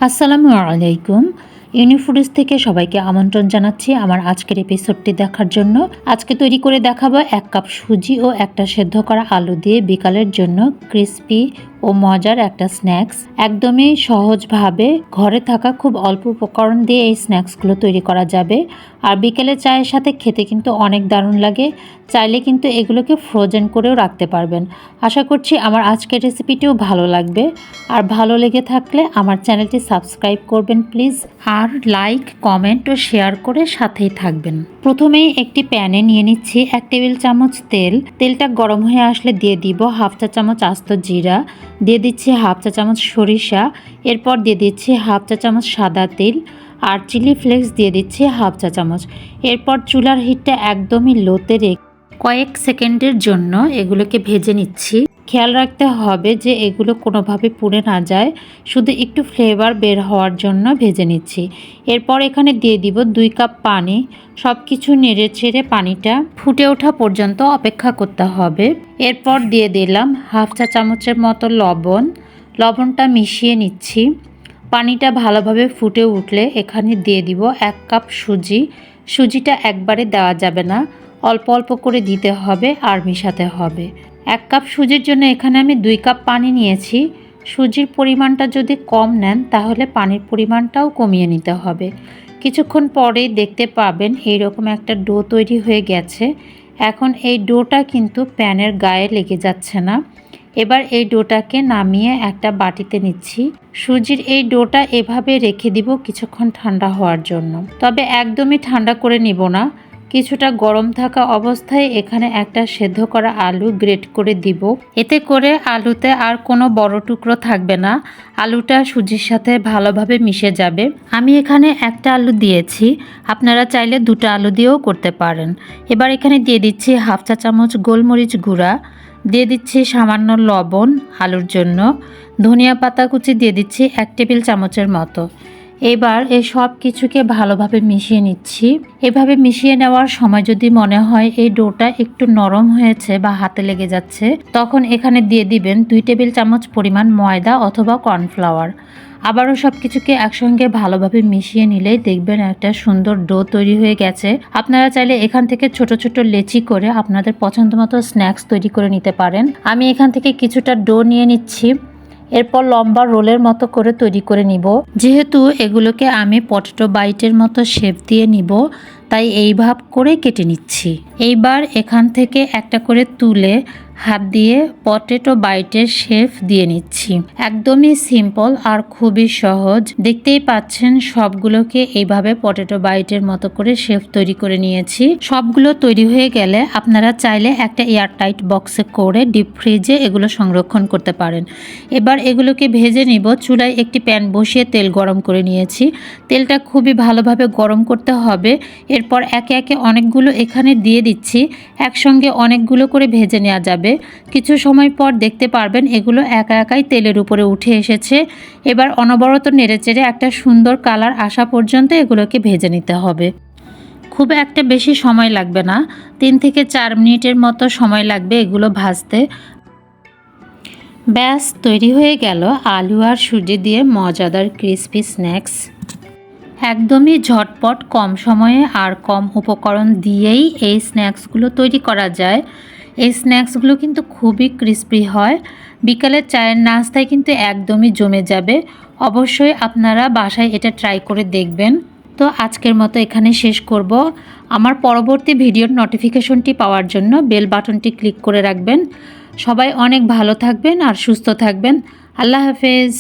আসসালামু আলাইকুম। ইউনিফুডস থেকে সবাইকে আমন্ত্রণ জানাচ্ছি আমার আজকের এপিসোডটি দেখার জন্য। আজকে তৈরি করে দেখাবো 1 কাপ সুজি ও একটা সেদ্ধ করা আলু দিয়ে বিকালের জন্য ক্রিস্পি ও মজার একটা স্ন্যাক্স। একদমই সহজভাবে ঘরে থাকা খুব অল্প উপকরণ দিয়ে এই স্ন্যাক্সগুলো তৈরি করা যাবে। আর বিকেলে চায়ের সাথে খেতে কিন্তু অনেক দারুণ লাগে। চাইলে কিন্তু এগুলোকে ফ্রোজেন করেও রাখতে পারবেন। আশা করছি আমার আজকের রেসিপিটিও ভালো লাগবে। আর ভালো লেগে থাকলে আমার চ্যানেলটি সাবস্ক্রাইব করবেন প্লিজ। আর লাইক, কমেন্ট ও শেয়ার করে সাথেই থাকবেন। প্রথমেই একটি প্যানে নিয়ে নিচ্ছি 1 টেবিল চামচ তেল। তেলটা গরম হয়ে আসলে দিয়ে দিব হাফ চা চামচ আস্ত জিরা, দিয়ে দিচ্ছি হাফ চা চামচ সরিষা, এরপর দিয়ে দিচ্ছি হাফ চা চামচ সাদা তিল আর চিলি ফ্লেক্স দিয়ে দিচ্ছি হাফ চা চামচ। এরপর চুলার হিটটা একদমই লোতে রেখে কয়েক সেকেন্ডের জন্য এগুলোকে ভেজে নিচ্ছি। খেয়াল রাখতে হবে যে এগুলো কোনোভাবে পুড়ে না যায়, শুধু একটু ফ্লেভার বের হওয়ার জন্য ভেজে নিচ্ছি। এরপর এখানে দিয়ে দিব 2 কাপ পানি। সব কিছু নেড়ে চেড়ে পানিটা ফুটে ওঠা পর্যন্ত অপেক্ষা করতে হবে। এরপর দিয়ে দিলাম হাফ চা চামচের মতো লবণ। লবণটা মিশিয়ে নিচ্ছি। পানিটা ভালোভাবে ফুটে উঠলে এখানে দিয়ে দিব 1 কাপ সুজি। সুজিটা একবারে দেওয়া যাবে না, অল্প অল্প করে দিতে হবে আর মিশাতে হবে। 1 কাপ সুজির জন্য এখানে আমি 2 কাপ পানি নিয়েছি। সুজির পরিমাণটা যদি কম নেন তাহলে পানির পরিমাণটাও কমিয়ে নিতে হবে। কিছুক্ষণ পরেই দেখতে পাবেন এইরকম একটা ডো তৈরি হয়ে গেছে। এখন এই ডোটা কিন্তু প্যানের গায়ে লেগে যাচ্ছে না। এবার এই ডোটাকে নামিয়ে একটা বাটিতে নিচ্ছি। সুজির এই ডোটা এভাবে রেখে দিব কিছুক্ষণ ঠান্ডা হওয়ার জন্য। তবে একদমই ঠান্ডা করে নিব না, কিছুটা গরম থাকা অবস্থায় এখানে একটা সেদ্ধ করা আলু গ্রেট করে দিব। এতে করে আলুতে আর কোনো বড় টুকরো থাকবে না, আলুটা সুজির সাথে ভালোভাবে মিশে যাবে। আমি এখানে একটা আলু দিয়েছি, আপনারা চাইলে 2টা আলু দিয়েও করতে পারেন। এবার এখানে দিয়ে দিচ্ছি হাফ চা চামচ গোলমরিচ গুঁড়া, দিয়ে দিচ্ছি সামান্য লবণ আলুর জন্য, ধনিয়া পাতা কুচি দিয়ে দিচ্ছি 1 টেবিল চামচের মতো। এবার এই সব কিছুকে ভালোভাবে মিশিয়ে নিচ্ছি। এভাবে মিশিয়ে নেওয়ার সময় যদি মনে হয় এই ডোটা একটু নরম হয়েছে বা হাতে লেগে যাচ্ছে, তখন এখানে দিয়ে দিবেন 2 টেবিল চামচ পরিমাণ ময়দা অথবা কর্নফ্লাওয়ার। আবারও সব কিছুকে একসঙ্গে ভালোভাবে মিশিয়ে নিলেই দেখবেন একটা সুন্দর ডো তৈরি হয়ে গেছে। আপনারা চাইলে এখান থেকে ছোট ছোট লেচি করে আপনাদের পছন্দ মতো স্ন্যাক্স তৈরি করে নিতে পারেন। আমি এখান থেকে কিছুটা ডো নিয়ে নিচ্ছি। এরপর লম্বা রোলের মতো করে তৈরি করে নিব। যেহেতু এগুলোকে আমি পটেটো বাইটের মতো শেপ দিয়ে নিব, তাই এই ভাব করে কেটে নিচ্ছি। এইবার এখান থেকে একটা করে তুলে হাত দিয়ে পটেটো বাইটের শেপ দিয়ে নিচ্ছি। একদমই সিম্পল আর খুবই সহজ। দেখতেই পাচ্ছেন সবগুলোকে এইভাবে পটেটো বাইটের মতো করে শেপ তৈরি করে নিয়েছি। সবগুলো তৈরি হয়ে গেলে আপনারা চাইলে একটা এয়ারটাইট বক্সে করে ডিপ ফ্রিজে এগুলো সংরক্ষণ করতে পারেন। এবার এগুলোকে ভেজে নিব। চুলায় একটি প্যান বসিয়ে তেল গরম করে নিয়েছি। তেলটা খুবই ভালোভাবে গরম করতে হবে। এরপর একে একে অনেকগুলো এখানে দিয়ে দিচ্ছি। একসঙ্গে অনেকগুলো করে ভেজে নেওয়া যাবে। কিছু সময় পর দেখতে পারবেন এগুলো একা একাই তেলের উপরে উঠে এসেছে। এবার অনবরত নেড়েচেড়ে একটা সুন্দর কালার আসা পর্যন্ত এগুলোকে ভেজে নিতে হবে। খুব একটা বেশি সময় লাগবে না, 3 থেকে 4 মিনিটের মতো সময় লাগবে এগুলো ভাজতে। ব্যাস তৈরি হয়ে গেল আলু আর সুজি দিয়ে মজাদার ক্রিসপি স্ন্যাক্স। একদমই ঝটপট, কম সময়ে আর কম উপকরণ দিয়েই এই স্ন্যাক্সগুলো তৈরি করা যায়। এই স্ন্যাক্সগুলো কিন্তু খুবই ক্রিসপি হয়। বিকালের চায়ের নাস্তায় কিন্তু একদমই জমে যাবে। অবশ্যই আপনারা বাসায় এটা ট্রাই করে দেখবেন। তো আজকের মতো এখানে শেষ করব। আমার পরবর্তী ভিডিওর নোটিফিকেশনটি পাওয়ার জন্য বেল বাটনটি ক্লিক করে রাখবেন। সবাই অনেক ভালো থাকবেন আর সুস্থ থাকবেন। আল্লাহ হাফেজ।